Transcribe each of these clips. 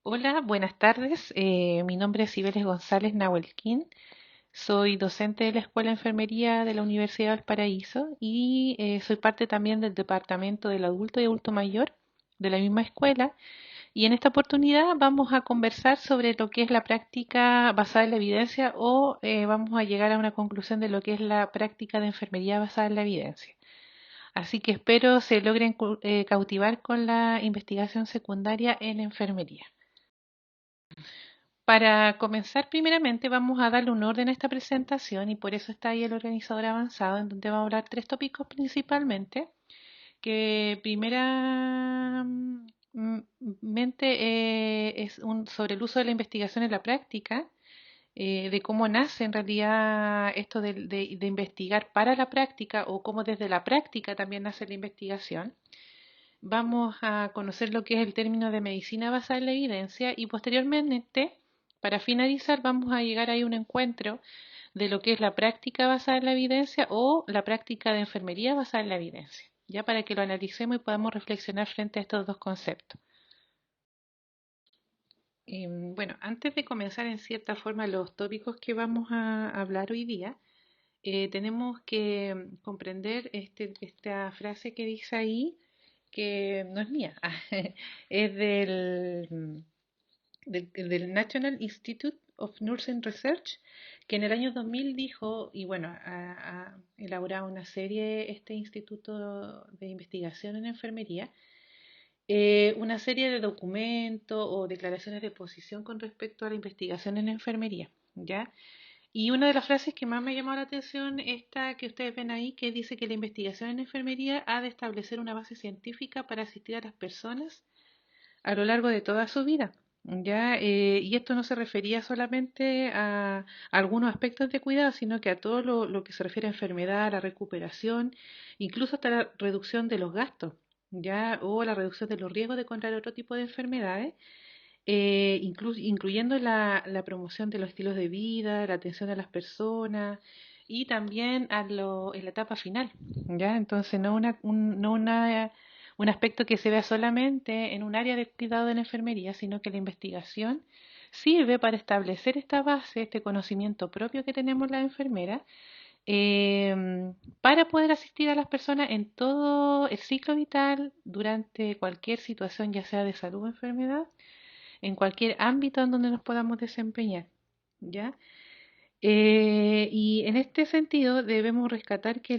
Hola, buenas tardes. Mi nombre es Cibeles González Nahuelquín. Soy docente de la Escuela de Enfermería de la Universidad de Valparaíso y soy parte también del Departamento del Adulto y Adulto Mayor de la misma escuela. Y en esta oportunidad vamos a conversar sobre lo que es la práctica basada en la evidencia o vamos a llegar a una conclusión de lo que es la práctica de enfermería basada en la evidencia. Así que espero se logren cautivar con la investigación secundaria en enfermería. Para comenzar, primeramente vamos a darle un orden a esta presentación y por eso está ahí el organizador avanzado, en donde vamos a hablar tres tópicos principalmente, que primeramente es sobre el uso de la investigación en la práctica, de cómo nace en realidad esto de investigar para la práctica o cómo desde la práctica también nace la investigación. Vamos a conocer lo que es el término de medicina basada en la evidencia y posteriormente, para finalizar, vamos a llegar ahí a un encuentro de lo que es la práctica basada en la evidencia o la práctica de enfermería basada en la evidencia, ya para que lo analicemos y podamos reflexionar frente a estos dos conceptos. Bueno, antes de comenzar en cierta forma los tópicos que vamos a hablar hoy día, tenemos que comprender esta frase que dice ahí, que no es mía, es del National Institute of Nursing Research, que en el año 2000 dijo, y bueno, ha elaborado una serie, este Instituto de Investigación en Enfermería, una serie de documentos o declaraciones de posición con respecto a la investigación en enfermería, ¿ya? Y una de las frases que más me ha llamado la atención, esta que ustedes ven ahí, que dice que la investigación en enfermería ha de establecer una base científica para asistir a las personas a lo largo de toda su vida. ¿Ya? Y esto no se refería solamente a algunos aspectos de cuidado, sino que a todo lo que se refiere a enfermedad, a la recuperación, incluso hasta la reducción de los gastos, ¿ya? O la reducción de los riesgos de contraer otro tipo de enfermedades, incluyendo la promoción de los estilos de vida, la atención a las personas y también en la etapa final, ¿ya? Entonces, un aspecto que se vea solamente en un área de cuidado de la enfermería, sino que la investigación sirve para establecer esta base, este conocimiento propio que tenemos las enfermeras, para poder asistir a las personas en todo el ciclo vital durante cualquier situación, ya sea de salud o enfermedad, en cualquier ámbito en donde nos podamos desempeñar, ¿ya? Y en este sentido debemos rescatar que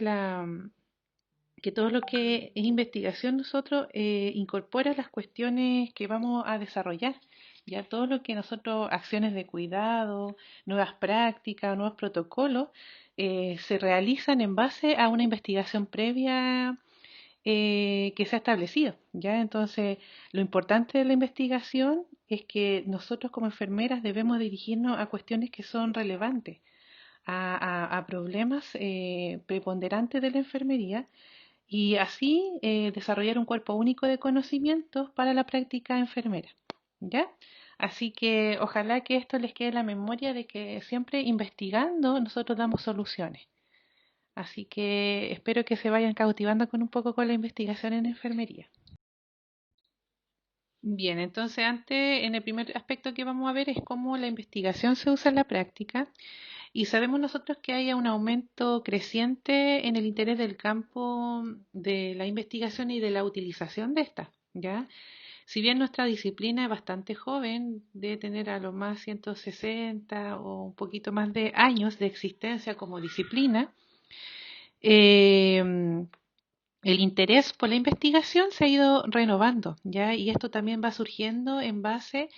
todo lo que es investigación nosotros incorpora las cuestiones que vamos a desarrollar, ya todo lo que nosotros, acciones de cuidado, nuevas prácticas, nuevos protocolos, se realizan en base a una investigación previa que se ha establecido, ¿ya? Entonces, lo importante de la investigación es que nosotros como enfermeras debemos dirigirnos a cuestiones que son relevantes, a problemas preponderantes de la enfermería y así desarrollar un cuerpo único de conocimientos para la práctica enfermera, ¿ya? Así que ojalá que esto les quede en la memoria de que siempre investigando nosotros damos soluciones. Así que espero que se vayan cautivando con un poco con la investigación en enfermería. Bien, entonces antes, en el primer aspecto que vamos a ver es cómo la investigación se usa en la práctica y sabemos nosotros que hay un aumento creciente en el interés del campo de la investigación y de la utilización de esta, ¿ya? Si bien nuestra disciplina es bastante joven, debe tener a lo más 160 o un poquito más de años de existencia como disciplina, eh, el interés por la investigación se ha ido renovando, ¿ya? Y esto también va surgiendo en base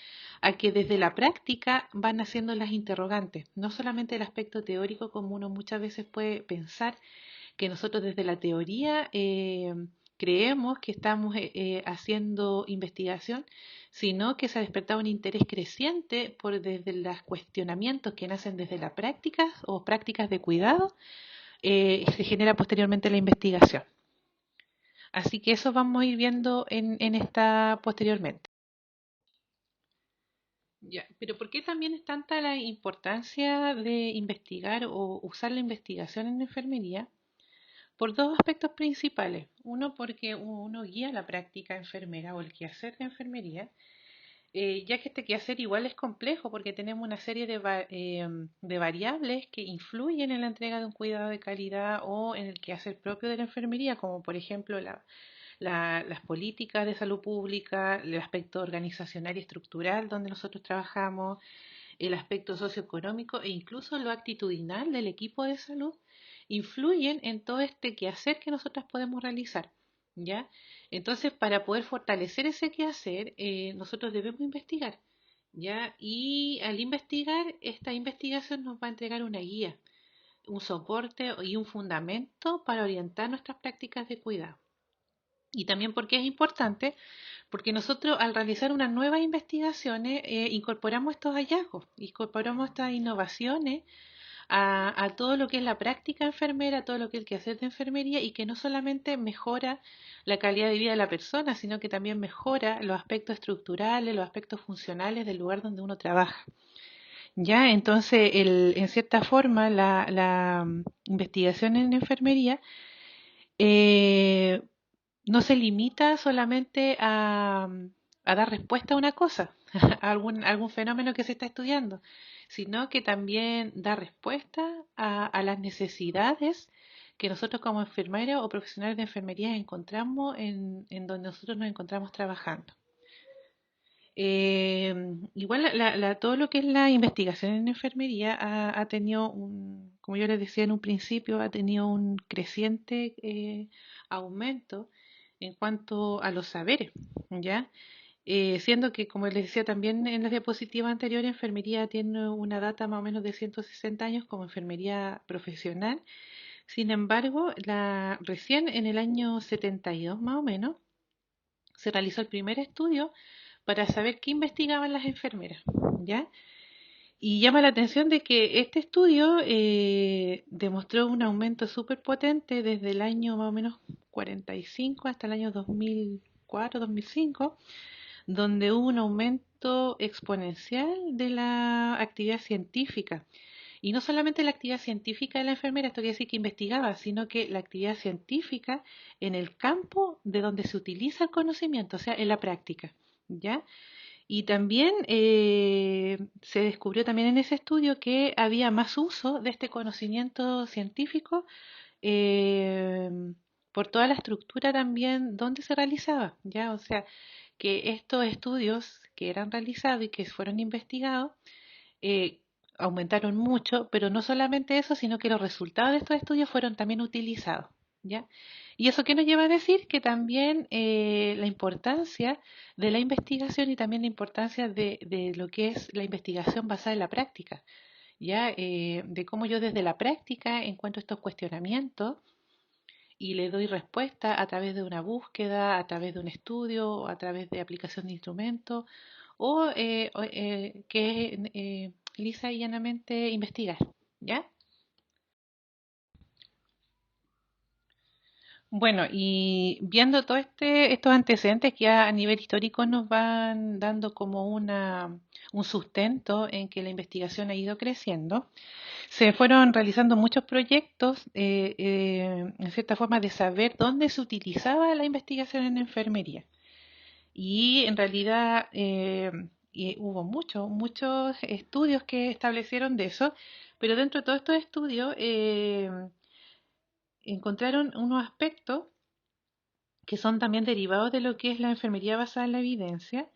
a que desde la práctica van haciendo las interrogantes, no solamente el aspecto teórico como uno muchas veces puede pensar que nosotros desde la teoría creemos que estamos haciendo investigación, sino que se ha despertado un interés creciente por desde los cuestionamientos que nacen desde la práctica o prácticas de cuidado, se genera posteriormente la investigación. Así que eso vamos a ir viendo en esta posteriormente. Ya, pero ¿por qué también es tanta la importancia de investigar o usar la investigación en enfermería? Por dos aspectos principales. Uno, porque uno guía la práctica enfermera o el quehacer de enfermería. ya que este quehacer igual es complejo porque tenemos una serie de variables que influyen en la entrega de un cuidado de calidad o en el quehacer propio de la enfermería, como por ejemplo las políticas de salud pública, el aspecto organizacional y estructural donde nosotros trabajamos, el aspecto socioeconómico e incluso lo actitudinal del equipo de salud, influyen en todo este quehacer que nosotros podemos realizar. ¿Ya? Entonces, para poder fortalecer ese quehacer, nosotros debemos investigar, ¿ya? Y al investigar, esta investigación nos va a entregar una guía, un soporte y un fundamento para orientar nuestras prácticas de cuidado. Y también porque es importante, porque nosotros al realizar unas nuevas investigaciones incorporamos estos hallazgos, incorporamos estas innovaciones a todo lo que es la práctica enfermera, a todo lo que es el quehacer de enfermería y que no solamente mejora la calidad de vida de la persona, sino que también mejora los aspectos estructurales, los aspectos funcionales del lugar donde uno trabaja. Ya, entonces, en cierta forma, la investigación en enfermería eh, no se limita solamente a dar respuesta a una cosa, a algún fenómeno que se está estudiando, sino que también da respuesta a las necesidades que nosotros como enfermeros o profesionales de enfermería encontramos en donde nosotros nos encontramos trabajando. Eh, igual todo lo que es la investigación en enfermería ha tenido como yo les decía en un principio, ha tenido un creciente aumento en cuanto a los saberes, ¿ya? Siendo que, como les decía también en las diapositivas anteriores, enfermería tiene una data más o menos de 160 años como enfermería profesional. Sin embargo, recién en el año 72 más o menos se realizó el primer estudio para saber qué investigaban las enfermeras, ¿ya? Y llama la atención de que este estudio demostró un aumento súper potente desde el año más o menos 45 hasta el año 2004-2005, donde hubo un aumento exponencial de la actividad científica. Y no solamente la actividad científica de la enfermera, esto quiere decir que investigaba, sino que la actividad científica en el campo de donde se utiliza el conocimiento, o sea, en la práctica, ¿ya? Y también se descubrió también en ese estudio que había más uso de este conocimiento científico eh, por toda la estructura también donde se realizaba, ¿ya? O sea, que estos estudios que eran realizados y que fueron investigados eh, aumentaron mucho, pero no solamente eso, sino que los resultados de estos estudios fueron también utilizados, ¿ya? ¿Y eso qué nos lleva a decir? Que también la importancia de la investigación y también la importancia de lo que es la investigación basada en la práctica, ¿ya? De cómo yo desde la práctica encuentro estos cuestionamientos y le doy respuesta a través de una búsqueda, a través de un estudio, a través de aplicación de instrumentos que es lisa y llanamente investigar, ¿ya? Bueno, y viendo todo estos antecedentes que a nivel histórico nos van dando como un sustento en que la investigación ha ido creciendo, se fueron realizando muchos proyectos, en cierta forma, de saber dónde se utilizaba la investigación en enfermería. Y en realidad y hubo muchos estudios que establecieron de eso, pero dentro de todos estos estudios encontraron unos aspectos que son también derivados de lo que es la enfermería basada en la evidencia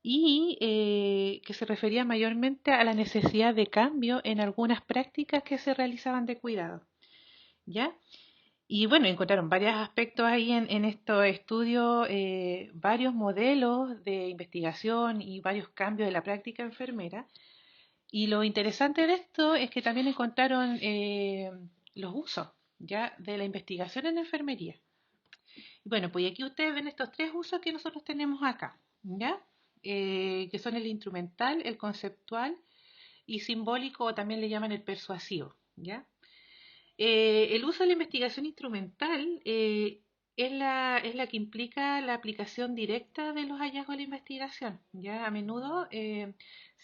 y que se refería mayormente a la necesidad de cambio en algunas prácticas que se realizaban de cuidado, ¿ya? Y bueno, encontraron varios aspectos ahí en estos estudios, varios modelos de investigación y varios cambios de la práctica enfermera. Y lo interesante de esto es que también encontraron los usos ya de la investigación en enfermería. Bueno, pues aquí ustedes ven estos tres usos que nosotros tenemos acá, ¿ya? Que son el instrumental, el conceptual y simbólico, o también le llaman el persuasivo, ¿ya? El uso de la investigación instrumental es la que implica la aplicación directa de los hallazgos de la investigación. Ya a menudo se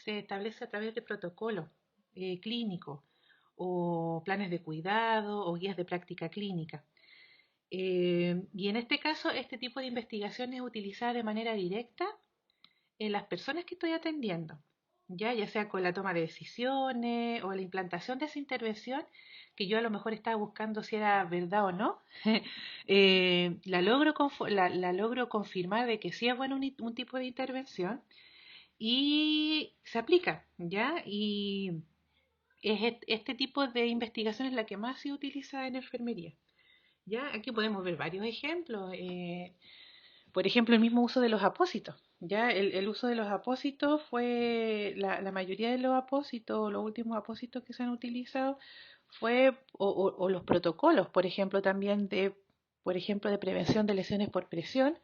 establece a través de protocolos clínicos o planes de cuidado o guías de práctica clínica. Y en este caso, este tipo de investigación es utilizada de manera directa en las personas que estoy atendiendo, ya sea con la toma de decisiones o la implantación de esa intervención, que yo a lo mejor estaba buscando si era verdad o no, la logro confirmar de que sí es bueno un tipo de intervención y se aplica, ¿ya? Y es este tipo de investigación es la que más se utiliza en enfermería. Ya, aquí podemos ver varios ejemplos. Por ejemplo, el mismo uso de los apósitos. Ya, el uso de los apósitos fue, la mayoría de los apósitos, los últimos apósitos que se han utilizado, o los protocolos, por ejemplo, también por ejemplo, de prevención de lesiones por presión,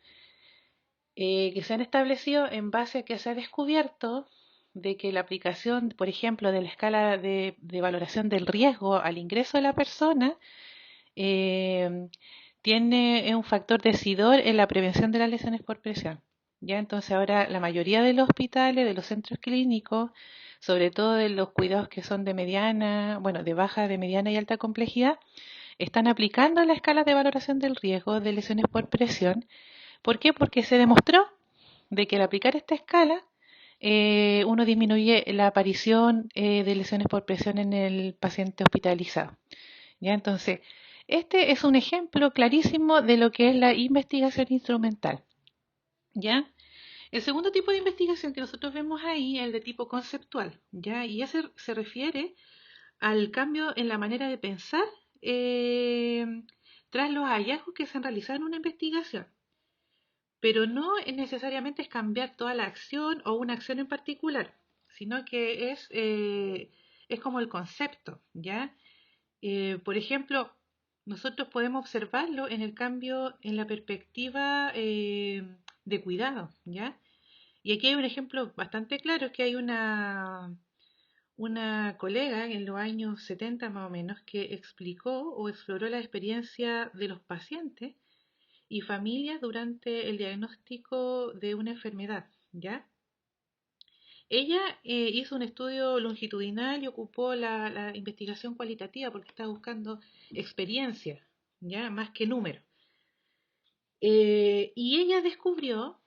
que se han establecido en base a que se ha descubierto de que la aplicación, por ejemplo, de la escala de valoración del riesgo al ingreso de la persona, eh, tiene un factor decidor en la prevención de las lesiones por presión. Ya, entonces ahora la mayoría de los hospitales, de los centros clínicos, sobre todo de los cuidados que son de mediana, bueno, de baja, de mediana y alta complejidad, están aplicando la escala de valoración del riesgo de lesiones por presión. ¿Por qué? Porque se demostró de que al aplicar esta escala, uno disminuye la aparición de lesiones por presión en el paciente hospitalizado. ¿Ya? Entonces, este es un ejemplo clarísimo de lo que es la investigación instrumental. ¿Ya? El segundo tipo de investigación que nosotros vemos ahí es el de tipo conceptual. ¿Ya? Y ese se refiere al cambio en la manera de pensar eh, tras los hallazgos que se han realizado en una investigación. Pero no necesariamente es cambiar toda la acción o una acción en particular, sino que es como el concepto, ¿ya? Por ejemplo, nosotros podemos observarlo en el cambio en la perspectiva de cuidado, ¿ya? Y aquí hay un ejemplo bastante claro, que hay una colega en los años 70 más o menos que explicó o exploró la experiencia de los pacientes y familias durante el diagnóstico de una enfermedad, ¿ya? Ella hizo un estudio longitudinal y ocupó la investigación cualitativa porque estaba buscando experiencia, ¿ya? Más que número. Y ella descubrió,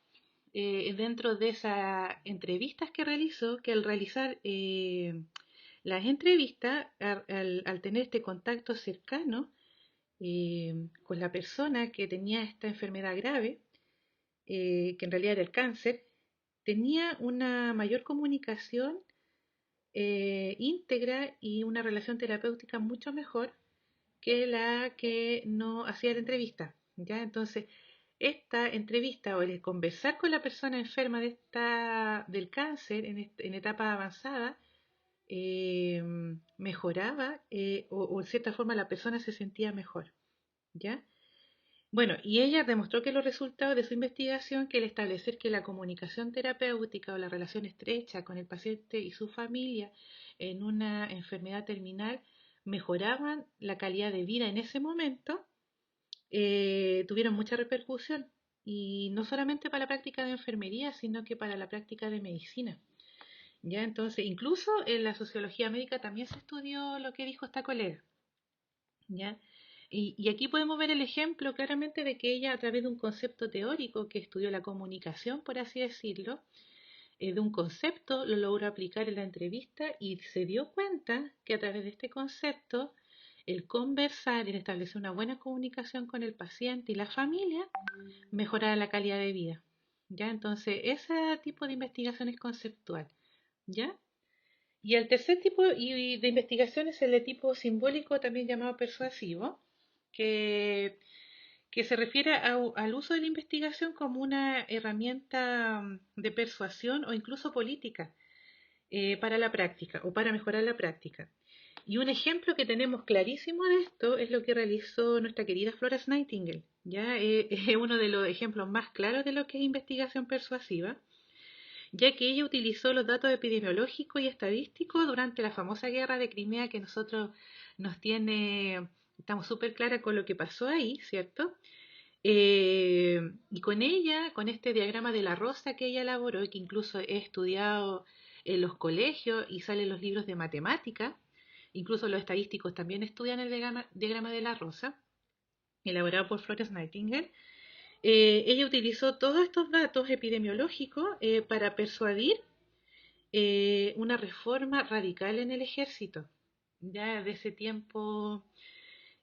dentro de esas entrevistas que realizó, que al realizar las entrevistas, al tener este contacto cercano con la persona que tenía esta enfermedad grave, que en realidad era el cáncer, tenía una mayor comunicación íntegra y una relación terapéutica mucho mejor que la que no hacía la entrevista. ¿Ya? Entonces, esta entrevista o el conversar con la persona enferma del cáncer en etapa avanzada eh, mejoraba o en cierta forma la persona se sentía mejor. ¿Ya? Bueno, y ella demostró que los resultados de su investigación, que el establecer que la comunicación terapéutica o la relación estrecha con el paciente y su familia en una enfermedad terminal mejoraban la calidad de vida en ese momento, tuvieron mucha repercusión. Y no solamente para la práctica de enfermería, sino que para la práctica de medicina. Ya, entonces, incluso en la sociología médica también se estudió lo que dijo esta colega. ¿Ya? Y aquí podemos ver el ejemplo claramente de que ella, a través de un concepto teórico que estudió la comunicación, por así decirlo, de un concepto lo logró aplicar en la entrevista y se dio cuenta que a través de este concepto, el conversar, el establecer una buena comunicación con el paciente y la familia, mejoraba la calidad de vida. ¿Ya? Entonces, ese tipo de investigación es conceptual. ¿Ya? Y el tercer tipo de investigación es el de tipo simbólico, también llamado persuasivo, que, que se refiere al uso de la investigación como una herramienta de persuasión o incluso política para la práctica o para mejorar la práctica. Y un ejemplo que tenemos clarísimo de esto es lo que realizó nuestra querida Florence Nightingale. ¿Ya? Es uno de los ejemplos más claros de lo que es investigación persuasiva, ya que ella utilizó los datos epidemiológicos y estadísticos durante la famosa guerra de Crimea que nosotros nos tiene, estamos súper claras con lo que pasó ahí, ¿cierto? Y con ella, con este diagrama de la rosa que ella elaboró y que incluso he estudiado en los colegios y sale en los libros de matemática, incluso los estadísticos también estudian el diagrama de la rosa, elaborado por Florence Nightingale. ella utilizó todos estos datos epidemiológicos para persuadir una reforma radical en el ejército, ya de ese tiempo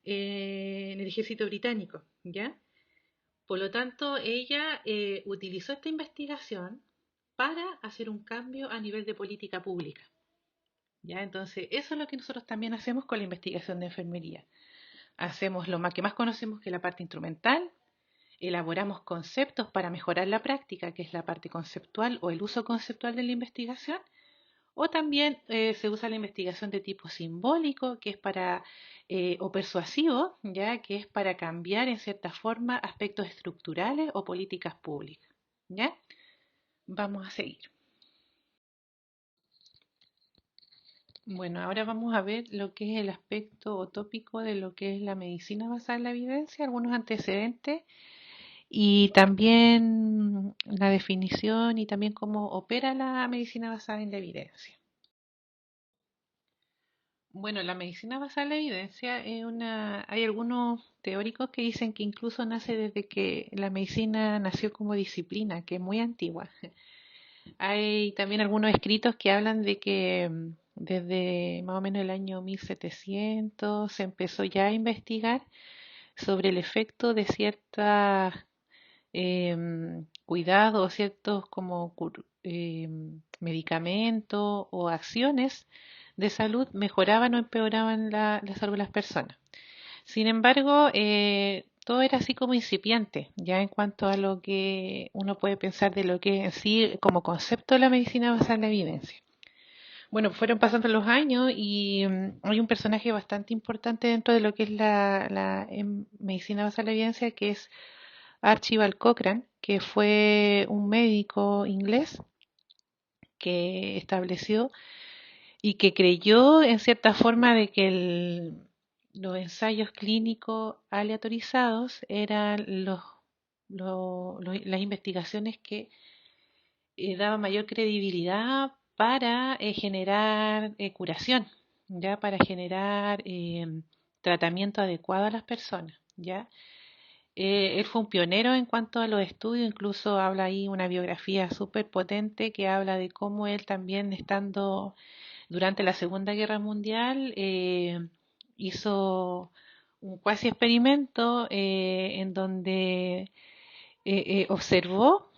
en el ejército británico, ¿ya? Por lo tanto, ella utilizó esta investigación para hacer un cambio a nivel de política pública, ¿ya? Entonces, eso es lo que nosotros también hacemos con la investigación de enfermería. Hacemos lo más que más conocemos, que es la parte instrumental, elaboramos conceptos para mejorar la práctica, que es la parte conceptual o el uso conceptual de la investigación, o también se usa la investigación de tipo simbólico, que es para, o persuasivo, ya que es para cambiar en cierta forma aspectos estructurales o políticas públicas. ¿Ya? Vamos a seguir. Bueno, ahora vamos a ver lo que es el aspecto o tópico de lo que es la medicina basada en la evidencia, algunos antecedentes y también la definición y también cómo opera la medicina basada en la evidencia. Bueno, la medicina basada en la evidencia es una, hay algunos teóricos que dicen que incluso nace desde que la medicina nació como disciplina, que es muy antigua. Hay también algunos escritos que hablan de que desde más o menos el año 1700 se empezó ya a investigar sobre el efecto de ciertos cuidados, ciertos como medicamentos o acciones de salud mejoraban o empeoraban la salud de las personas. Sin embargo, todo era así como incipiente, ya en cuanto a lo que uno puede pensar de lo que en sí como concepto de la medicina basada en la evidencia. Bueno, fueron pasando los años y hay un personaje bastante importante dentro de lo que es la medicina basada en la evidencia, que es Archibald Cochrane, que fue un médico inglés que estableció y que creyó en cierta forma de que los ensayos clínicos aleatorizados eran las investigaciones que daban mayor credibilidad para generar curación, ya para generar tratamiento adecuado a las personas, ya. Él fue un pionero en cuanto a los estudios, incluso habla ahí una biografía súper potente que habla de cómo él también estando durante la Segunda Guerra Mundial hizo un cuasi experimento en donde observó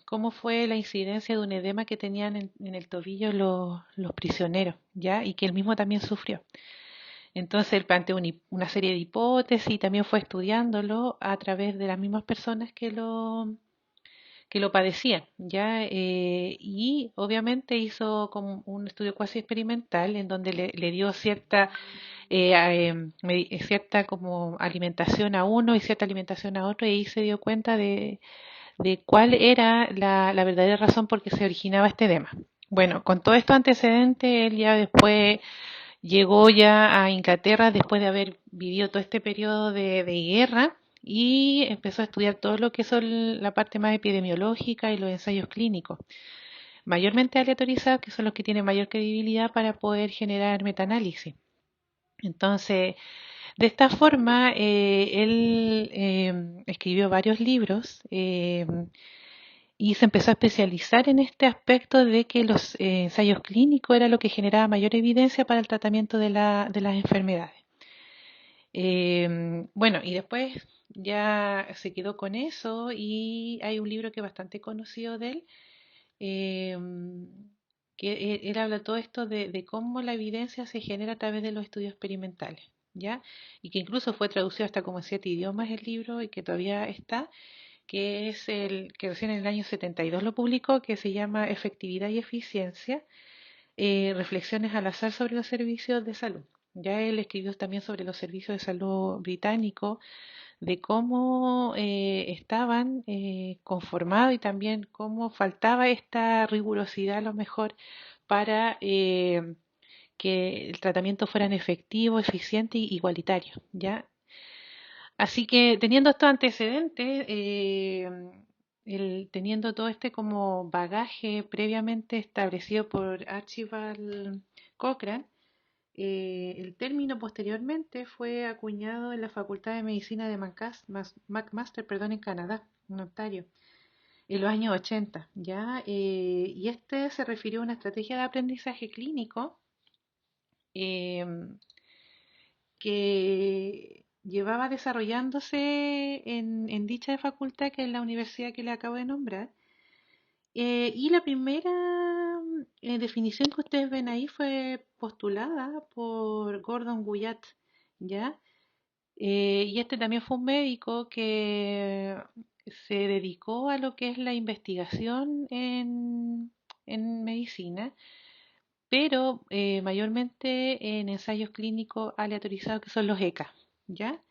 cómo fue la incidencia de un edema que tenían en el tobillo los prisioneros, ¿ya? Y que él mismo también sufrió. Entonces él planteó una serie de hipótesis y también fue estudiándolo a través de las mismas personas que lo padecían, ¿ya? Y obviamente hizo como un estudio cuasi experimental en donde le dio cierta como alimentación a uno y cierta alimentación a otro y ahí se dio cuenta de cuál era la verdadera razón por qué se originaba este edema. Bueno, con todo estos antecedentes, él ya después llegó ya a Inglaterra después de haber vivido todo este periodo de guerra y empezó a estudiar todo lo que son la parte más epidemiológica y los ensayos clínicos, mayormente aleatorizados, que son los que tienen mayor credibilidad para poder generar metaanálisis. Entonces, de esta forma, él escribió varios libros y se empezó a especializar en este aspecto de que los ensayos clínicos era lo que generaba mayor evidencia para el tratamiento de las enfermedades. Bueno, y después ya se quedó con eso y hay un libro que es bastante conocido de él, em, que él habla todo esto de cómo la evidencia se genera a través de los estudios experimentales, ¿ya? Y que incluso fue traducido hasta como en 7 idiomas el libro y que todavía está, que es el que recién en el año 72 lo publicó, que se llama Efectividad y Eficiencia, reflexiones al azar sobre los servicios de salud. Ya él escribió también sobre los servicios de salud británicos, de cómo estaban conformados y también cómo faltaba esta rigurosidad a lo mejor para que el tratamiento fueran efectivo, eficiente y igualitario, ¿ya? Así que teniendo estos antecedentes, teniendo todo este como bagaje previamente establecido por Archibald Cochrane, el término posteriormente fue acuñado en la Facultad de Medicina de McMaster, perdón, en Canadá, en Ontario, en los años 80, ¿ya? Y este se refirió a una estrategia de aprendizaje clínico em, que llevaba desarrollándose en dicha facultad, que es la universidad que le acabo de nombrar. Y la primera definición que ustedes ven ahí fue postulada por Gordon Guyat, ¿ya? Y este también fue un médico que se dedicó a lo que es la investigación en medicina, pero mayormente en ensayos clínicos aleatorizados que son los ECA, ¿ya?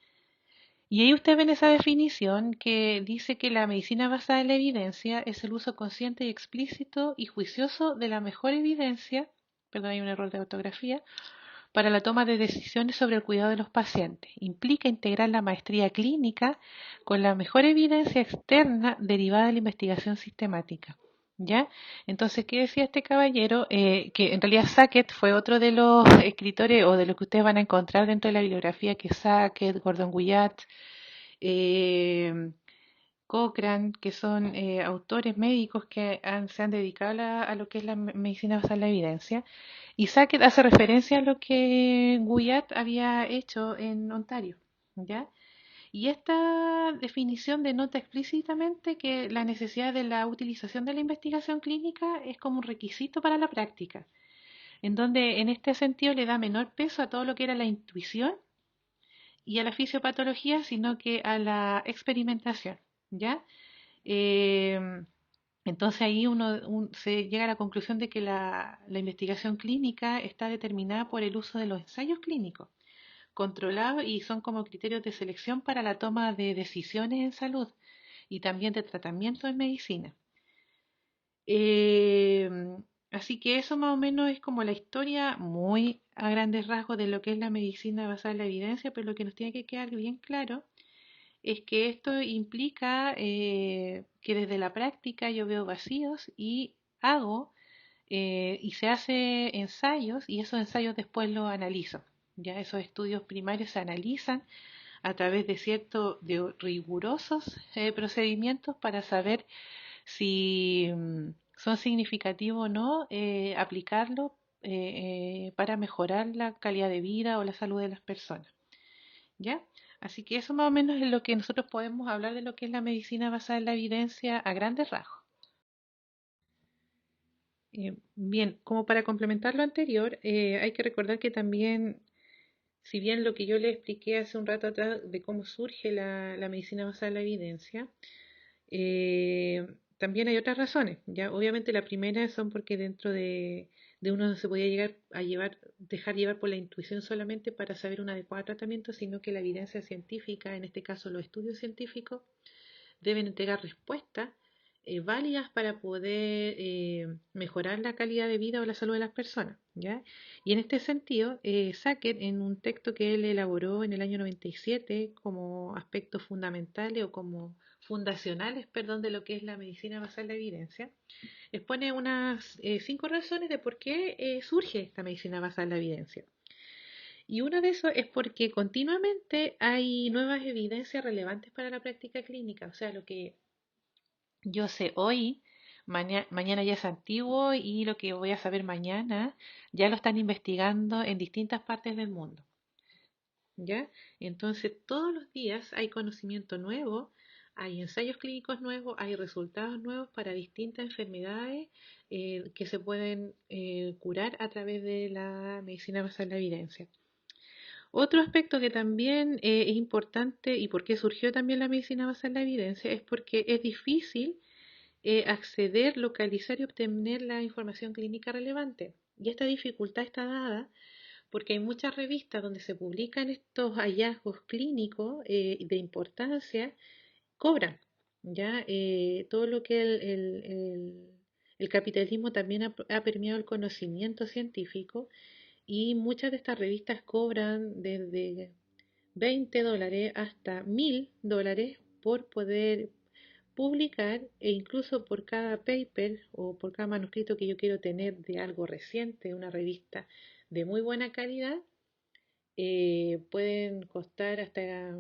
Y ahí usted ve en esa definición que dice que la medicina basada en la evidencia es el uso consciente y explícito y juicioso de la mejor evidencia, perdón, hay un error de ortografía, para la toma de decisiones sobre el cuidado de los pacientes. Implica integrar la maestría clínica con la mejor evidencia externa derivada de la investigación sistemática. ¿Ya? Entonces, ¿qué decía este caballero? Que en realidad Sackett fue otro de los escritores o de los que ustedes van a encontrar dentro de la bibliografía, que Sackett, Gordon Guyat, eh, Cochrane, que son autores médicos que se han dedicado a lo que es la medicina basada en la evidencia. Y Sackett hace referencia a lo que Guyat había hecho en Ontario, ¿ya? Y esta definición denota explícitamente que la necesidad de la utilización de la investigación clínica es como un requisito para la práctica, en donde en este sentido le da menor peso a todo lo que era la intuición y a la fisiopatología, sino que a la experimentación, ¿ya? Eh, entonces ahí se llega a la conclusión de que la investigación clínica está determinada por el uso de los ensayos clínicos, controlados y son como criterios de selección para la toma de decisiones en salud y también de tratamiento en medicina. Eh, Así que eso más o menos es como la historia muy a grandes rasgos de lo que es la medicina basada en la evidencia, pero lo que nos tiene que quedar bien claro es que esto implica que desde la práctica yo veo vacíos y hago y se hace ensayos y esos ensayos después los analizo. Ya esos estudios primarios se analizan a través de ciertos de rigurosos procedimientos para saber si son significativos o no, aplicarlo para mejorar la calidad de vida o la salud de las personas. ¿Ya? Así que eso más o menos es lo que nosotros podemos hablar de lo que es la medicina basada en la evidencia a grandes rasgos. Bien, como para complementar lo anterior, hay que recordar que también, si bien lo que yo le expliqué hace un rato atrás de cómo surge la medicina basada en la evidencia, eh, también hay otras razones, ¿ya? Obviamente la primera son porque dentro de uno no se podía llegar a dejar llevar por la intuición solamente para saber un adecuado tratamiento, sino que la evidencia científica, en este caso los estudios científicos, deben entregar respuestas válidas para poder mejorar la calidad de vida o la salud de las personas, ¿ya? Y en este sentido, Sackett, en un texto que él elaboró en el año 97 como aspectos fundamentales o como fundacionales, perdón, de lo que es la medicina basada en la evidencia, expone unas 5 razones de por qué surge esta medicina basada en la evidencia. Y uno de esos es porque continuamente hay nuevas evidencias relevantes para la práctica clínica, o sea, lo que yo sé hoy, mañana ya es antiguo y lo que voy a saber mañana ya lo están investigando en distintas partes del mundo, ¿ya? Entonces, todos los días hay conocimiento nuevo, hay ensayos clínicos nuevos, hay resultados nuevos para distintas enfermedades que se pueden curar a través de la medicina basada en la evidencia. Otro aspecto que también es importante y por qué surgió también la medicina basada en la evidencia es porque es difícil acceder, localizar y obtener la información clínica relevante. Y esta dificultad está dada porque hay muchas revistas donde se publican estos hallazgos clínicos de importancia, cobran. ¿Ya? Todo lo que el capitalismo también ha permeado el conocimiento científico y muchas de estas revistas cobran desde $20 hasta $1000 por poder publicar e incluso por cada paper o por cada manuscrito que yo quiero tener de algo reciente, una revista de muy buena calidad, pueden costar hasta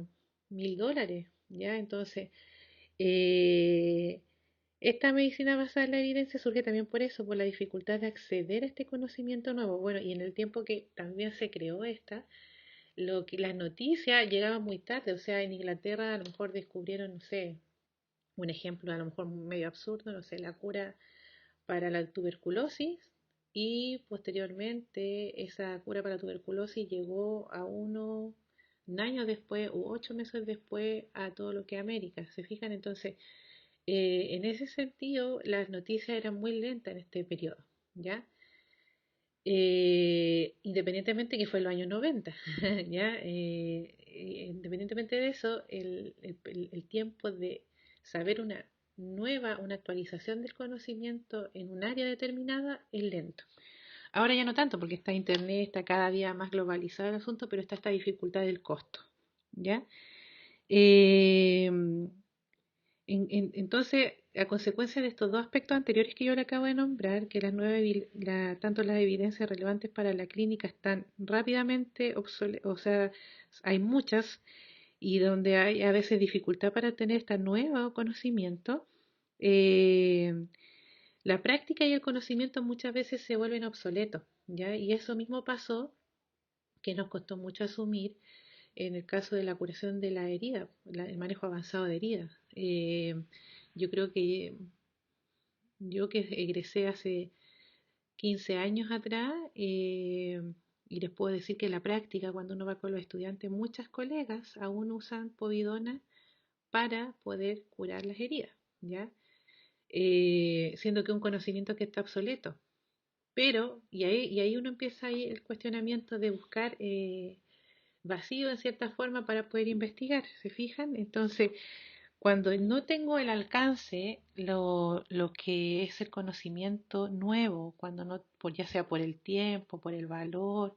$1000, ¿ya? Entonces, eh, esta medicina basada en la evidencia surge también por eso, por la dificultad de acceder a este conocimiento nuevo. Bueno, y en el tiempo que también se creó esta, las noticias llegaban muy tarde, o sea, en Inglaterra a lo mejor descubrieron, no sé, un ejemplo a lo mejor medio absurdo, no sé, la cura para la tuberculosis y posteriormente esa cura para la tuberculosis llegó a un año después u 8 meses después a todo lo que es América. ¿Se fijan? Entonces, en ese sentido, las noticias eran muy lentas en este periodo, ¿ya? Independientemente que fue en los años 90, ¿ya? Independientemente de eso, el tiempo de saber una actualización del conocimiento en un área determinada es lento. Ahora ya no tanto, porque está Internet, está cada día más globalizado el asunto, pero está esta dificultad del costo, ¿ya? Eh, entonces, a consecuencia de estos dos aspectos anteriores que yo le acabo de nombrar, que tanto las evidencias relevantes para la clínica están rápidamente obsoletas, o sea, hay muchas, y donde hay a veces dificultad para tener este nuevo conocimiento, eh, la práctica y el conocimiento muchas veces se vuelven obsoletos, ¿ya? Y eso mismo pasó, que nos costó mucho asumir en el caso de la curación de la herida, el manejo avanzado de heridas. Yo creo que yo que egresé hace 15 años atrás, y les puedo decir que en la práctica, cuando uno va con los estudiantes, muchas colegas aún usan povidona para poder curar las heridas, ¿ya? Siendo que un conocimiento que está obsoleto. Pero, y ahí uno empieza ahí el cuestionamiento de buscar vacío en cierta forma para poder investigar, ¿se fijan? Entonces, cuando no tengo el alcance, lo que es el conocimiento nuevo, cuando no, ya sea por el tiempo, por el valor,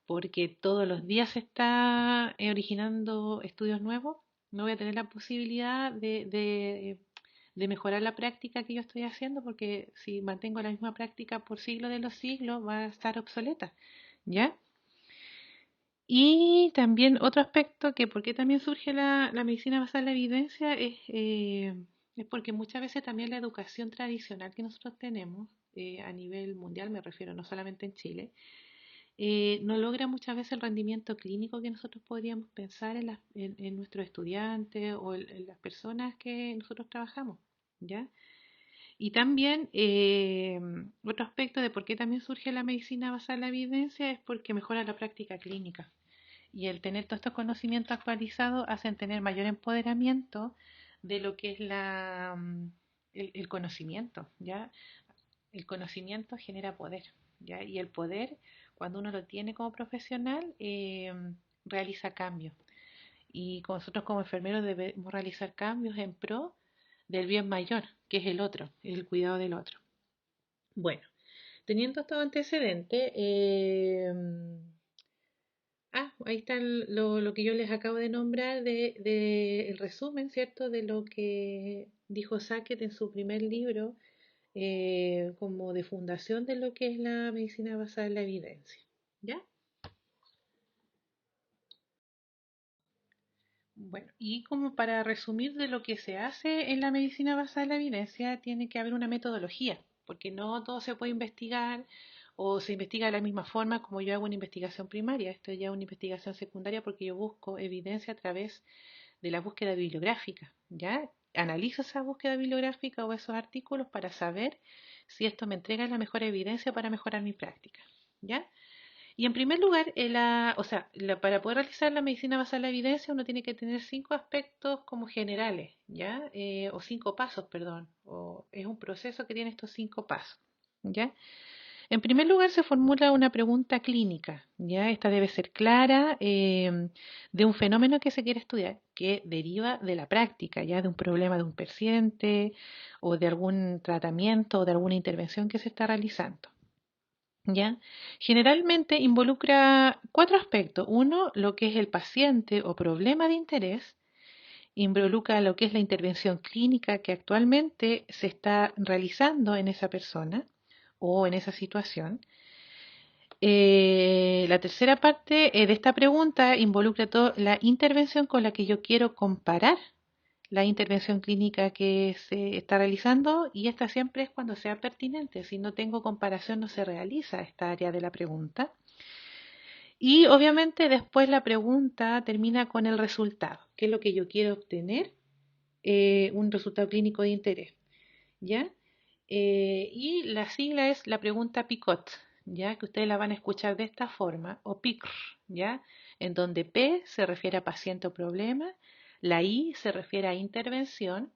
porque todos los días se está originando estudios nuevos, no voy a tener la posibilidad de mejorar la práctica que yo estoy haciendo, porque si mantengo la misma práctica por siglos de los siglos, va a estar obsoleta, ¿ya? Y también otro aspecto que por qué también surge la medicina basada en la evidencia es porque muchas veces también la educación tradicional que nosotros tenemos a nivel mundial, me refiero no solamente en Chile, no logra muchas veces el rendimiento clínico que nosotros podríamos pensar en nuestros estudiantes o en las personas que nosotros trabajamos, ¿ya? Y también otro aspecto de por qué también surge la medicina basada en la evidencia es porque mejora la práctica clínica. Y el tener todos estos conocimientos actualizados hacen tener mayor empoderamiento de lo que es el conocimiento, ¿ya? El conocimiento genera poder, ¿ya? Y el poder, cuando uno lo tiene como profesional, realiza cambios. Y nosotros como enfermeros debemos realizar cambios en pro del bien mayor, que es el otro, el cuidado del otro. Bueno, teniendo estos antecedentes, ahí está lo que yo les acabo de nombrar el resumen, ¿cierto? De lo que dijo Sackett en su primer libro, como de fundación de lo que es la medicina basada en la evidencia. ¿Ya? Bueno, y como para resumir de lo que se hace en la medicina basada en la evidencia, tiene que haber una metodología, porque no todo se puede investigar o se investiga de la misma forma como yo hago una investigación primaria. Esto ya es una investigación secundaria porque yo busco evidencia a través de la búsqueda bibliográfica, ¿ya? Analizo esa búsqueda bibliográfica o esos artículos para saber si esto me entrega la mejor evidencia para mejorar mi práctica, ¿ya? Y en primer lugar, para poder realizar la medicina basada en la evidencia, uno tiene que tener 5 aspectos como generales, ¿ya? O 5 pasos, perdón. Es un proceso que tiene estos 5 pasos, ¿ya? En primer lugar, se formula una pregunta clínica, ¿ya? Esta debe ser clara de un fenómeno que se quiere estudiar, que deriva de la práctica, ¿ya? De un problema de un paciente o de algún tratamiento o de alguna intervención que se está realizando. ¿Ya? Generalmente involucra 4 aspectos. Uno, lo que es el paciente o problema de interés. Involucra lo que es la intervención clínica que actualmente se está realizando en esa persona o en esa situación. La tercera parte de esta pregunta involucra toda la intervención con la que yo quiero comparar la intervención clínica que se está realizando, y esta siempre es cuando sea pertinente. Si no tengo comparación, no se realiza esta área de la pregunta. Y obviamente después la pregunta termina con el resultado, qué es lo que yo quiero obtener, un resultado clínico de interés, ¿ya? Y la sigla es la pregunta PICOT, ¿ya? Que ustedes la van a escuchar de esta forma, o PICR, ¿ya? En donde P se refiere a paciente o problema, la I se refiere a intervención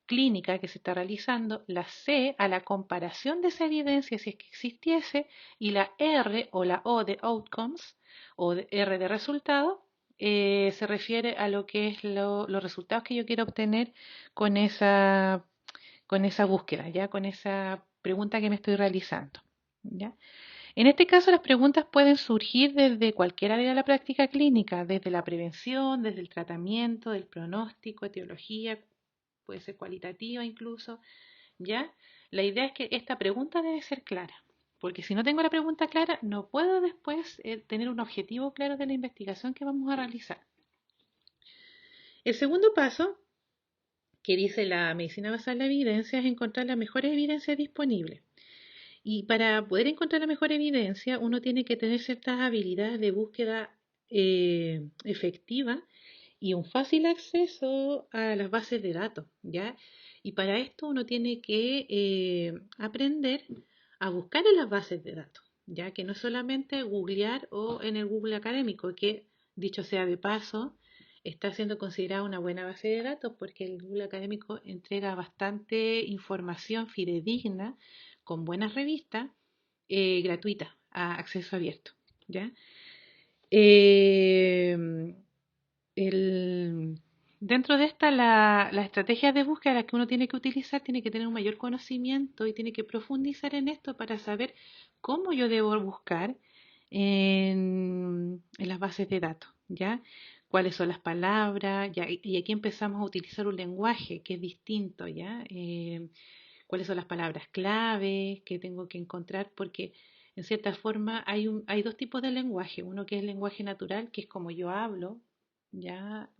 clínica que se está realizando, la C a la comparación de esa evidencia si es que existiese, y la R o la O de outcomes o de R de resultado se refiere a lo que es los resultados que yo quiero obtener con esa búsqueda, ¿ya? Con esa pregunta que me estoy realizando, ¿ya? En este caso, las preguntas pueden surgir desde cualquier área de la práctica clínica, desde la prevención, desde el tratamiento, del pronóstico, etiología, puede ser cualitativa incluso, ¿ya? La idea es que esta pregunta debe ser clara, porque si no tengo la pregunta clara, no puedo después tener un objetivo claro de la investigación que vamos a realizar. El segundo paso, que dice la medicina basada en la evidencia, es encontrar las mejores evidencias disponibles. Y para poder encontrar la mejor evidencia, uno tiene que tener ciertas habilidades de búsqueda efectiva y un fácil acceso a las bases de datos, ¿ya? Y para esto uno tiene que aprender a buscar en las bases de datos, ya que no solamente googlear o en el Google académico, que dicho sea de paso, está siendo considerada una buena base de datos porque el Google académico entrega bastante información fidedigna con buenas revistas gratuitas a acceso abierto, ¿ya? Eh, el, Dentro de esta, la estrategia de búsqueda que uno tiene que utilizar tiene que tener un mayor conocimiento y tiene que profundizar en esto para saber cómo yo debo buscar en las bases de datos, ¿ya? Cuáles son las palabras, ¿ya? Y aquí empezamos a utilizar un lenguaje que es distinto, ¿ya? Cuáles son las palabras clave que tengo que encontrar, porque en cierta forma hay dos tipos de lenguaje, uno que es el lenguaje natural, que es como yo hablo, ya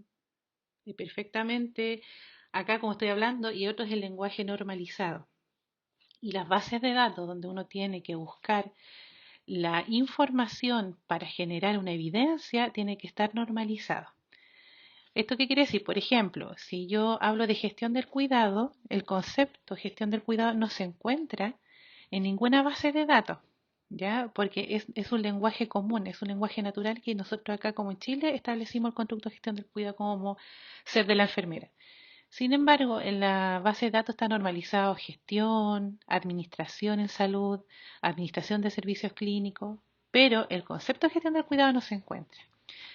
perfectamente acá como estoy hablando, y otro es el lenguaje normalizado. Y las bases de datos donde uno tiene que buscar la información para generar una evidencia tiene que estar normalizado. ¿Esto qué quiere decir? Por ejemplo, si yo hablo de gestión del cuidado, el concepto gestión del cuidado no se encuentra en ninguna base de datos, ¿ya? Porque es un lenguaje común, es un lenguaje natural que nosotros acá como en Chile establecimos el constructo de gestión del cuidado como ser de la enfermera. Sin embargo, en la base de datos está normalizado gestión, administración en salud, administración de servicios clínicos, pero el concepto de gestión del cuidado no se encuentra.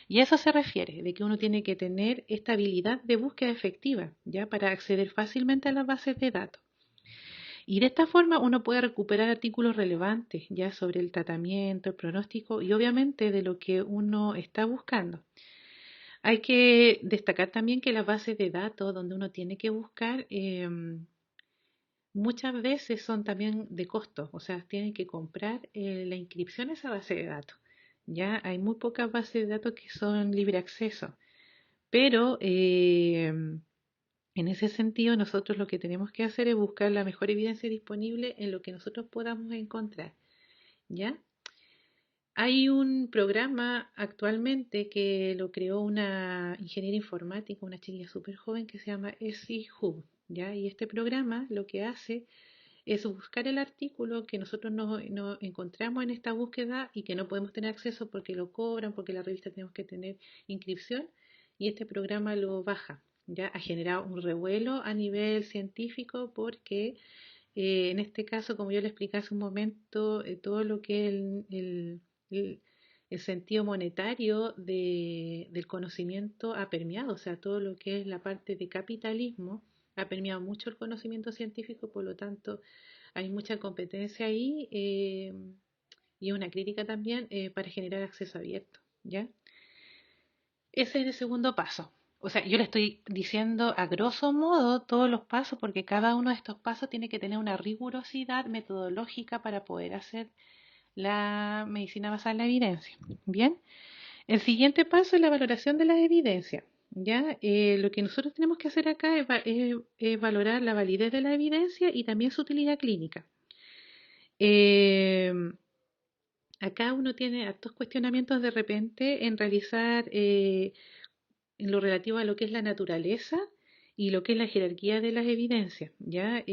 Y a eso se refiere, de que uno tiene que tener esta habilidad de búsqueda efectiva, ¿ya? Para acceder fácilmente a las bases de datos. Y de esta forma uno puede recuperar artículos relevantes, ya sobre el tratamiento, el pronóstico y obviamente de lo que uno está buscando. Hay que destacar también que las bases de datos donde uno tiene que buscar muchas veces son también de costo, o sea, tienen que comprar la inscripción a esa base de datos. Ya hay muy pocas bases de datos que son libre acceso, pero en ese sentido nosotros lo que tenemos que hacer es buscar la mejor evidencia disponible en lo que nosotros podamos encontrar. ¿Ya? Hay un programa actualmente que lo creó una ingeniera informática, una chiquilla súper joven que se llama SI Hub, ¿ya? Y este programa lo que hace es buscar el artículo que nosotros nos encontramos en esta búsqueda y que no podemos tener acceso porque lo cobran, porque la revista tenemos que tener inscripción, y este programa lo baja. Ya ha generado un revuelo a nivel científico porque en este caso, como yo le expliqué hace un momento, todo lo que es el- el sentido monetario del conocimiento ha permeado, o sea, todo lo que es la parte de capitalismo ha permeado mucho el conocimiento científico, por lo tanto, hay mucha competencia ahí y una crítica también para generar acceso abierto, ¿ya? Ese es el segundo paso. O sea, yo le estoy diciendo a grosso modo todos los pasos porque cada uno de estos pasos tiene que tener una rigurosidad metodológica para poder hacer la medicina basada en la evidencia. Bien, el siguiente paso es la valoración de la evidencia. ¿Ya? Lo que nosotros tenemos que hacer acá es valorar la validez de la evidencia y también su utilidad clínica. Eh, Acá uno tiene hartos cuestionamientos de repente en realizar en lo relativo a lo que es la naturaleza y lo que es la jerarquía de las evidencias, ¿ya?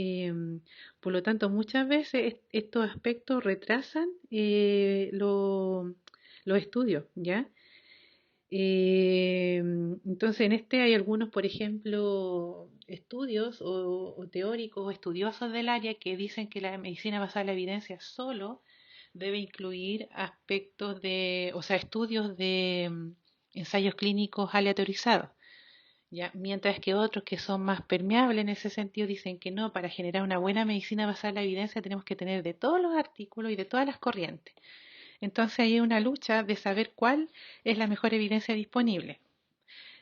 Por lo tanto, muchas veces estos aspectos retrasan los estudios, ¿ya? Entonces, en este hay algunos, por ejemplo, estudios o teóricos o estudiosos del área que dicen que la medicina basada en la evidencia solo debe incluir aspectos de, o sea, estudios de ensayos clínicos aleatorizados. ¿Ya? Mientras que otros que son más permeables en ese sentido dicen que no, para generar una buena medicina basada en la evidencia tenemos que tener de todos los artículos y de todas las corrientes. Entonces hay una lucha de saber cuál es la mejor evidencia disponible.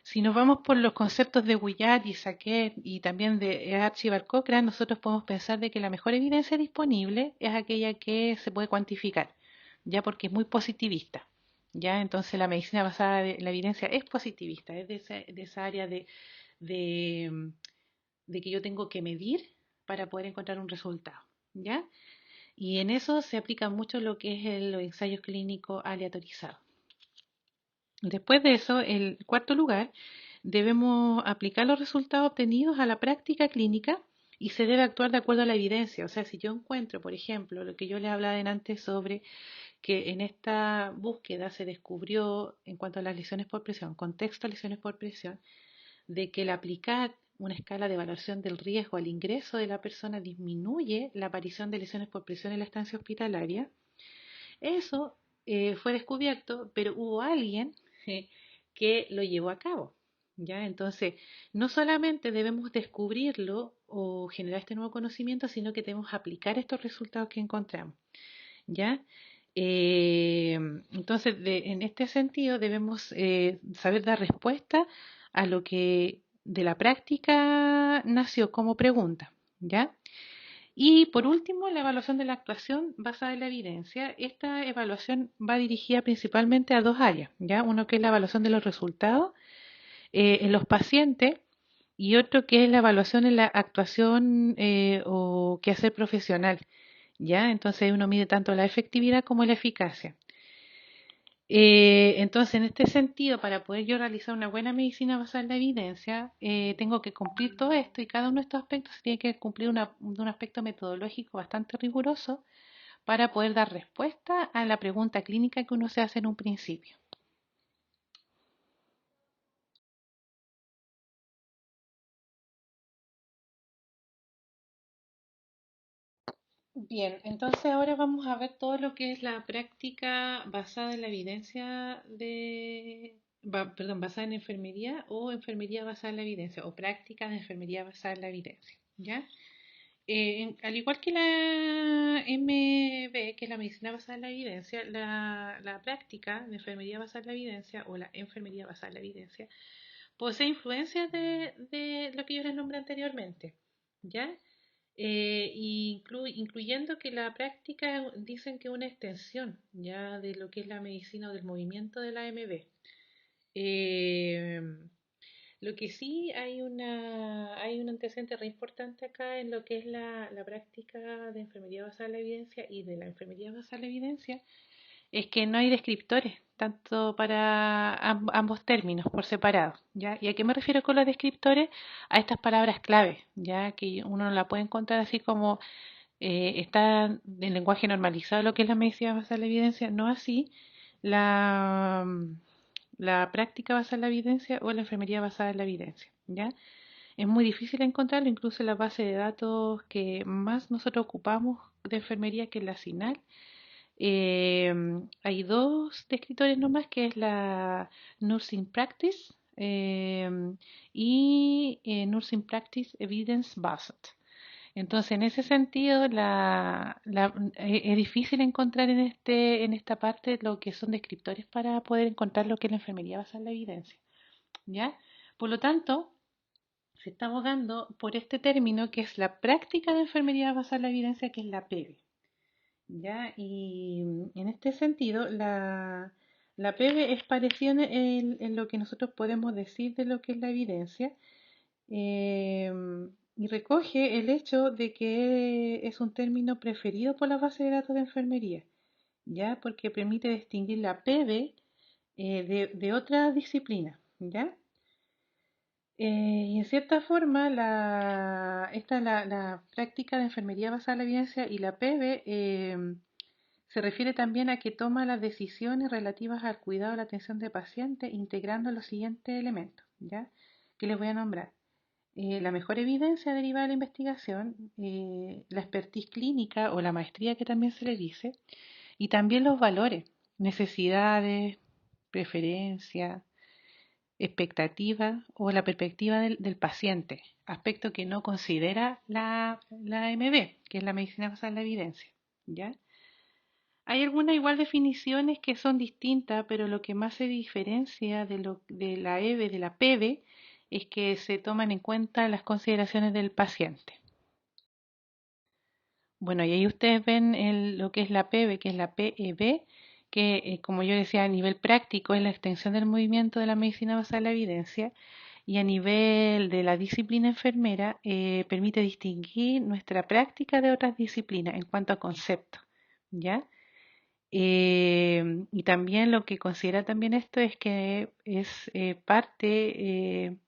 Si nos vamos por los conceptos de Willard y Saquet y también de Archibald Cochrane, nosotros podemos pensar de que la mejor evidencia disponible es aquella que se puede cuantificar, ya porque es muy positivista. Ya, entonces la medicina basada en la evidencia es positivista, es de esa área de, de que yo tengo que medir para poder encontrar un resultado. ¿Ya? Y en eso se aplica mucho lo que es los ensayos clínicos aleatorizados. Después de eso, el cuarto lugar, debemos aplicar los resultados obtenidos a la práctica clínica y se debe actuar de acuerdo a la evidencia. O sea, si yo encuentro, por ejemplo, lo que yo les hablaba antes sobre que en esta búsqueda se descubrió, en cuanto a las lesiones por presión, contexto de lesiones por presión, de que el aplicar una escala de evaluación del riesgo al ingreso de la persona disminuye la aparición de lesiones por presión en la estancia hospitalaria. Eso fue descubierto, pero hubo alguien que lo llevó a cabo. ¿Ya? Entonces, no solamente debemos descubrirlo o generar este nuevo conocimiento, sino que debemos aplicar estos resultados que encontramos. ¿Ya? Entonces, en este sentido, debemos saber dar respuesta a lo que de la práctica nació como pregunta. ¿Ya? Y por último, la evaluación de la actuación basada en la evidencia. Esta evaluación va dirigida principalmente a dos áreas, ¿ya? Uno que es la evaluación de los resultados en los pacientes y otro que es la evaluación en la actuación o quehacer profesional, ¿ya? Entonces uno mide tanto la efectividad como la eficacia. Entonces, en este sentido, para poder yo realizar una buena medicina basada en la evidencia, tengo que cumplir todo esto y cada uno de estos aspectos tiene que cumplir un aspecto metodológico bastante riguroso para poder dar respuesta a la pregunta clínica que uno se hace en un principio. Bien, entonces ahora vamos a ver todo lo que es la práctica basada en la evidencia perdón, basada en enfermería o enfermería basada en la evidencia o práctica de enfermería basada en la evidencia, ¿ya? Al igual que la MB, que es la medicina basada en la evidencia, la práctica de enfermería basada en la evidencia o la enfermería basada en la evidencia posee influencias de lo que yo les nombré anteriormente, ¿ya? Incluyendo que la práctica dicen que es una extensión ya de lo que es la medicina o del movimiento de la AMB. Eh, lo que sí hay un antecedente re importante acá en lo que es la práctica de enfermería basada en la evidencia y de la enfermería basada en la evidencia, es que no hay descriptores, tanto para ambos términos por separado, ¿ya? ¿Y a qué me refiero con los descriptores? A estas palabras clave, ¿ya? Que uno no la puede encontrar así como está en lenguaje normalizado lo que es la medicina basada en la evidencia, no así la, la práctica basada en la evidencia o la enfermería basada en la evidencia, ¿ya? Es muy difícil encontrarlo, incluso en la base de datos que más nosotros ocupamos de enfermería, que es la SINAL. Hay dos descriptores nomás, que es la Nursing Practice y Nursing Practice Evidence Based. Entonces, en ese sentido, es difícil encontrar en esta parte lo que son descriptores para poder encontrar lo que es la enfermería basada en la evidencia, ¿ya? Por lo tanto, se está abogando por este término que es la práctica de enfermería basada en la evidencia, que es la PEV. ¿ya? Y en este sentido, la PEB es parecida en lo que nosotros podemos decir de lo que es la evidencia, y recoge el hecho de que es un término preferido por la base de datos de enfermería, ¿ya? Porque permite distinguir la PEB de otra disciplina, ¿ya? Y en cierta forma, la práctica de enfermería basada en la evidencia y la PEB se refiere también a que toma las decisiones relativas al cuidado y la atención de pacientes integrando los siguientes elementos, ¿ya? Que les voy a nombrar. La mejor evidencia derivada de la investigación, la expertise clínica o la maestría que también se le dice, y también los valores, necesidades, preferencias, expectativa o la perspectiva del paciente, aspecto que no considera la MB, que es la medicina basada en la evidencia, ¿ya? Hay algunas igual definiciones que son distintas, pero lo que más se diferencia de la EB, de la PB, es que se toman en cuenta las consideraciones del paciente. Bueno, y ahí ustedes ven lo que es la PB, que es la PEB, que como yo decía, a nivel práctico es la extensión del movimiento de la medicina basada en la evidencia y a nivel de la disciplina enfermera permite distinguir nuestra práctica de otras disciplinas en cuanto a conceptos, ¿ya? Y también lo que considera también esto es que es parte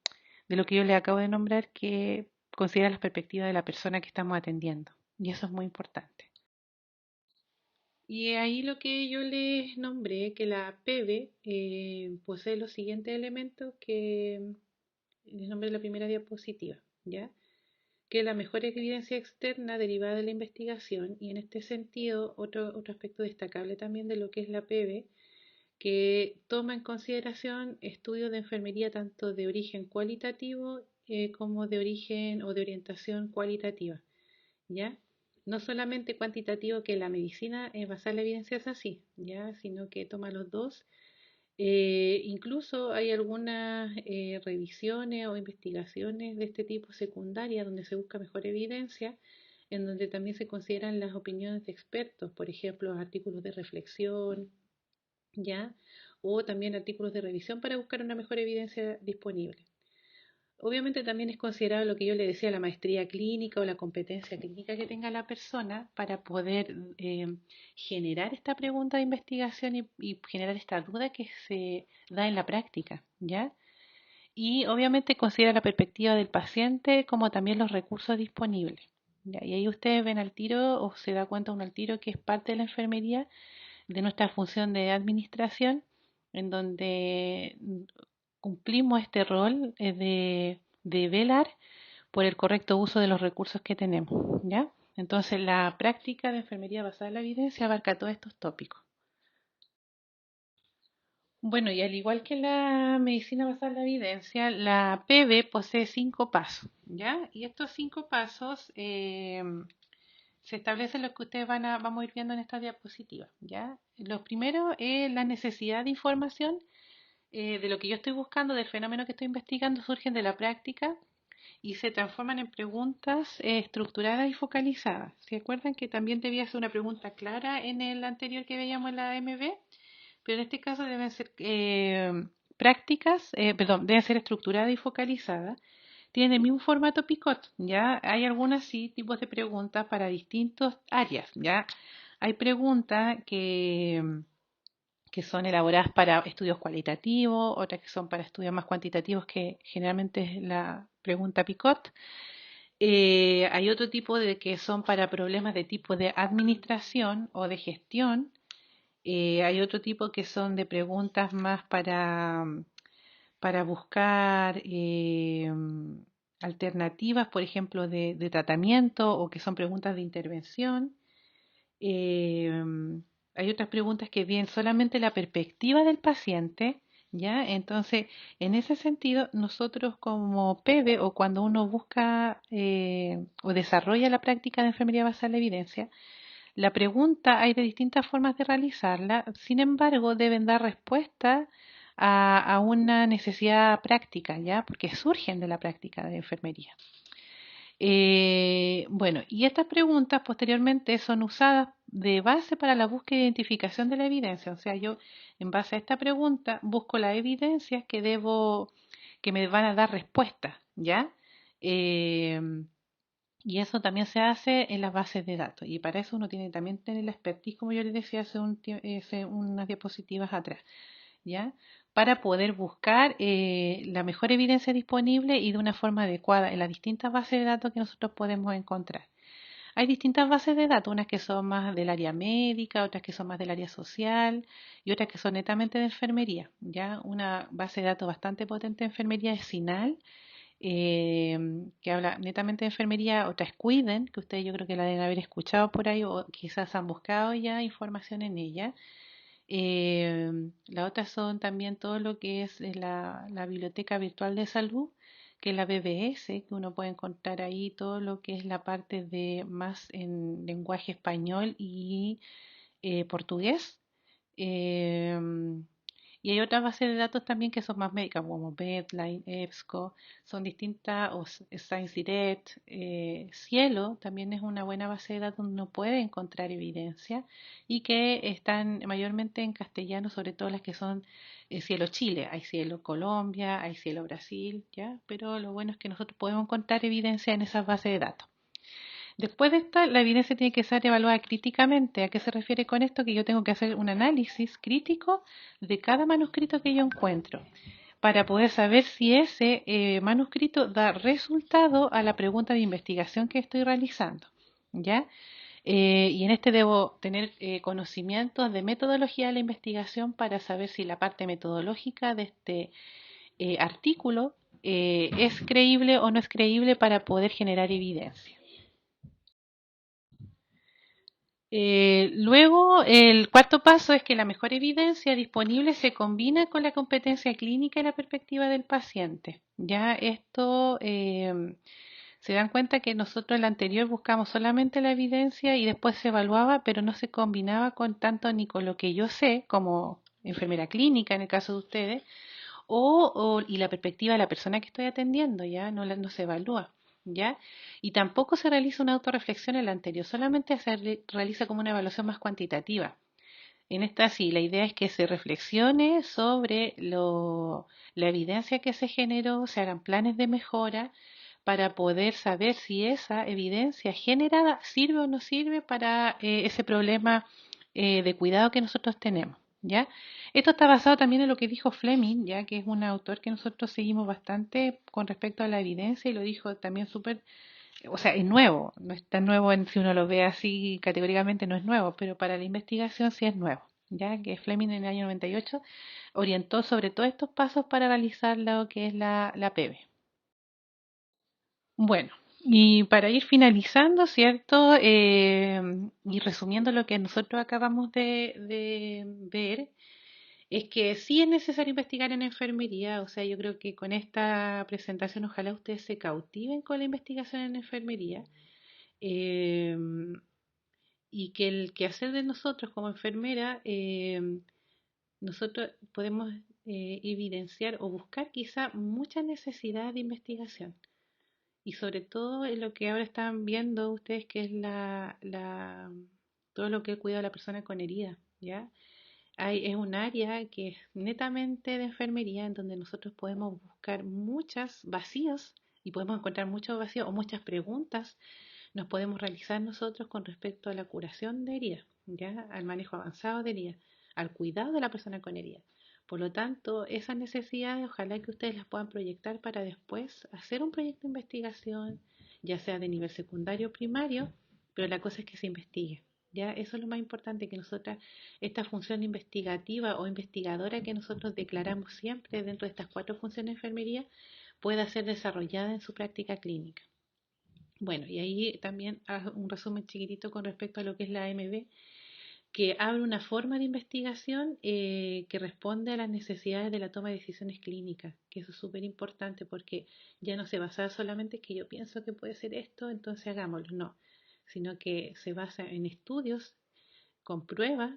de lo que yo le acabo de nombrar, que considera las perspectivas de la persona que estamos atendiendo. Y eso es muy importante. Y ahí lo que yo les nombré, que la PB posee los siguientes elementos que les nombré en la primera diapositiva, ¿ya? Que es la mejor evidencia externa derivada de la investigación, y en este sentido otro aspecto destacable también de lo que es la PB, que toma en consideración estudios de enfermería tanto de origen cualitativo como de origen o de orientación cualitativa, ¿ya? No solamente cuantitativo, que la medicina basada en la evidencia es así, ¿ya? Sino que toma los dos. Incluso hay algunas revisiones o investigaciones de este tipo secundarias donde se busca mejor evidencia, en donde también se consideran las opiniones de expertos, por ejemplo, artículos de reflexión, ¿ya? O también artículos de revisión para buscar una mejor evidencia disponible. Obviamente también es considerado lo que yo le decía, la maestría clínica o la competencia clínica que tenga la persona para poder generar esta pregunta de investigación y generar esta duda que se da en la práctica, ¿ya? Y obviamente considera la perspectiva del paciente como también los recursos disponibles, ¿ya? Y ahí ustedes ven al tiro o se da cuenta uno al tiro que es parte de la enfermería, de nuestra función de administración, en donde cumplimos este rol de velar por el correcto uso de los recursos que tenemos, ¿ya? Entonces, la práctica de enfermería basada en la evidencia abarca todos estos tópicos. Bueno, y al igual que la medicina basada en la evidencia, la PB posee 5 pasos, ¿ya? Y estos 5 pasos se establecen lo que ustedes vamos a ir viendo en esta diapositiva, ¿ya? Lo primero es la necesidad de información de lo que yo estoy buscando, del fenómeno que estoy investigando, surgen de la práctica y se transforman en preguntas estructuradas y focalizadas. ¿Se acuerdan que también debía ser una pregunta clara en el anterior que veíamos en la AMB? Pero en este caso deben ser perdón, deben ser estructuradas y focalizadas. Tienen el mismo formato Picot, ¿ya? Hay algunas sí tipos de preguntas para distintas áreas, ¿ya? Hay preguntas que son elaboradas para estudios cualitativos, otras que son para estudios más cuantitativos, que generalmente es la pregunta Picot. Hay otro tipo de que son para problemas de tipo de administración o de gestión. Hay otro tipo que son de preguntas más para buscar alternativas, por ejemplo, de tratamiento, o que son preguntas de intervención. Hay otras preguntas que vienen solamente la perspectiva del paciente, ¿ya? Entonces, en ese sentido, nosotros como PEB o cuando uno busca o desarrolla la práctica de enfermería basada en la evidencia, la pregunta hay de distintas formas de realizarla, sin embargo, deben dar respuesta a una necesidad práctica, ¿ya? Porque surgen de la práctica de enfermería. Bueno, y estas preguntas posteriormente son usadas de base para la búsqueda e identificación de la evidencia. O sea, yo en base a esta pregunta busco las evidencias que me van a dar respuestas, ¿ya? Eh, y eso también se hace en las bases de datos. Y para eso uno tiene también tener la expertise, como yo les decía hace unas diapositivas atrás, ¿ya? Para poder buscar la mejor evidencia disponible y de una forma adecuada en las distintas bases de datos que nosotros podemos encontrar. Hay distintas bases de datos, unas que son más del área médica, otras que son más del área social y otras que son netamente de enfermería. ¿Ya? Una base de datos bastante potente de enfermería es SINAL, que habla netamente de enfermería. Otra es Cuiden, que ustedes yo creo que la deben haber escuchado por ahí o quizás han buscado ya información en ella. La otra son también todo lo que es la Biblioteca Virtual de Salud, que es la BBS, que uno puede encontrar ahí todo lo que es la parte de más en lenguaje español y portugués. Em, y hay otras bases de datos también que son más médicas, como Medline, EBSCO, son distintas, o Science Direct, Cielo también es una buena base de datos donde uno puede encontrar evidencia y que están mayormente en castellano, sobre todo las que son Cielo Chile, hay Cielo Colombia, hay Cielo Brasil, ¿ya? Pero lo bueno es que nosotros podemos encontrar evidencia en esas bases de datos. Después de esta, la evidencia tiene que ser evaluada críticamente. ¿A qué se refiere con esto? Que yo tengo que hacer un análisis crítico de cada manuscrito que yo encuentro para poder saber si ese manuscrito da resultado a la pregunta de investigación que estoy realizando. ¿Ya? Y en este debo tener conocimientos de metodología de la investigación para saber si la parte metodológica de este artículo es creíble o no es creíble para poder generar evidencia. Luego, el cuarto paso es que la mejor evidencia disponible se combina con la competencia clínica y la perspectiva del paciente. Ya esto se dan cuenta que nosotros en la anterior buscamos solamente la evidencia y después se evaluaba, pero no se combinaba con tanto ni con lo que yo sé como enfermera clínica en el caso de ustedes, y la perspectiva de la persona que estoy atendiendo, ya no se evalúa, ¿ya? Y tampoco se realiza una autorreflexión en la anterior, solamente se realiza como una evaluación más cuantitativa. En esta sí, la idea es que se reflexione sobre la evidencia que se generó, se hagan planes de mejora para poder saber si esa evidencia generada sirve o no sirve para ese problema de cuidado que nosotros tenemos, ¿ya? Esto está basado también en lo que dijo Fleming, ya que es un autor que nosotros seguimos bastante con respecto a la evidencia y lo dijo también súper, o sea, es nuevo, no es tan nuevo si uno lo ve así categóricamente, no es nuevo, pero para la investigación sí es nuevo, ya que Fleming en el año 98 orientó sobre todos estos pasos para realizar lo que es la PEB. Bueno, y para ir finalizando, ¿cierto? Y resumiendo lo que nosotros acabamos de ver, es que sí es necesario investigar en enfermería, o sea, yo creo que con esta presentación ojalá ustedes se cautiven con la investigación en enfermería eh, y que el quehacer de nosotros como enfermera, nosotros podemos evidenciar o buscar quizá muchas necesidades de investigación. Y sobre todo en lo que ahora están viendo ustedes, que es todo lo que cuida a la persona con herida, ¿ya? Es un área que es netamente de enfermería en donde nosotros podemos buscar muchos vacíos y podemos encontrar muchos vacíos o muchas preguntas nos podemos realizar nosotros con respecto a la curación de heridas, ¿ya? Al manejo avanzado de heridas, al cuidado de la persona con heridas. Por lo tanto, esas necesidades ojalá que ustedes las puedan proyectar para después hacer un proyecto de investigación, ya sea de nivel secundario o primario, pero la cosa es que se investigue. ¿Ya? Eso es lo más importante, que nosotras, esta función investigativa o investigadora que nosotros declaramos siempre dentro de estas 4 funciones de enfermería, pueda ser desarrollada en su práctica clínica. Bueno, y ahí también un resumen chiquitito con respecto a lo que es la AMB, que abre una forma de investigación que responde a las necesidades de la toma de decisiones clínicas, que eso es súper importante porque ya no se basa solamente en que yo pienso que puede ser esto, entonces hagámoslo, no, sino que se basa en estudios con pruebas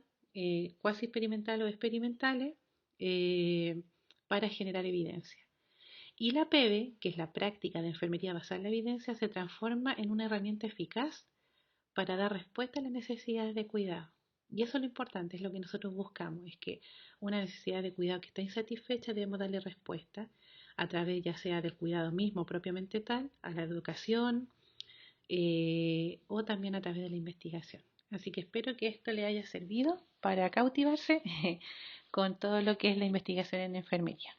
cuasi experimentales o experimentales eh, para generar evidencia. Y la PEB, que es la práctica de enfermería basada en la evidencia, se transforma en una herramienta eficaz para dar respuesta a las necesidades de cuidado. Y eso es lo importante, es lo que nosotros buscamos, es que una necesidad de cuidado que está insatisfecha debemos darle respuesta a través ya sea del cuidado mismo propiamente tal, a la educación o también a través de la investigación. Así que espero que esto le haya servido para cautivarse con todo lo que es la investigación en enfermería.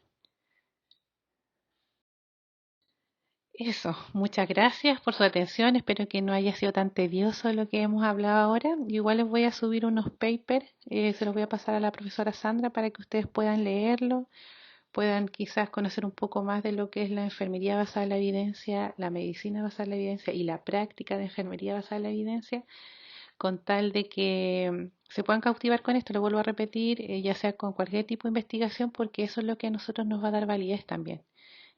Eso, muchas gracias por su atención. Espero que no haya sido tan tedioso lo que hemos hablado ahora. Igual les voy a subir unos papers, se los voy a pasar a la profesora Sandra para que ustedes puedan leerlo, puedan quizás conocer un poco más de lo que es la enfermería basada en la evidencia, la medicina basada en la evidencia y la práctica de enfermería basada en la evidencia, con tal de que se puedan cautivar con esto. Lo vuelvo a repetir, ya sea con cualquier tipo de investigación, porque eso es lo que a nosotros nos va a dar validez también.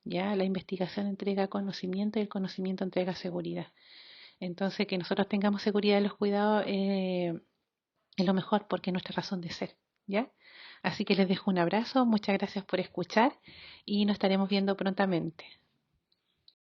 Ya la investigación entrega conocimiento y el conocimiento entrega seguridad. Entonces, que nosotros tengamos seguridad de los cuidados es lo mejor porque es nuestra razón de ser. ¿Ya? Así que les dejo un abrazo, muchas gracias por escuchar y nos estaremos viendo prontamente.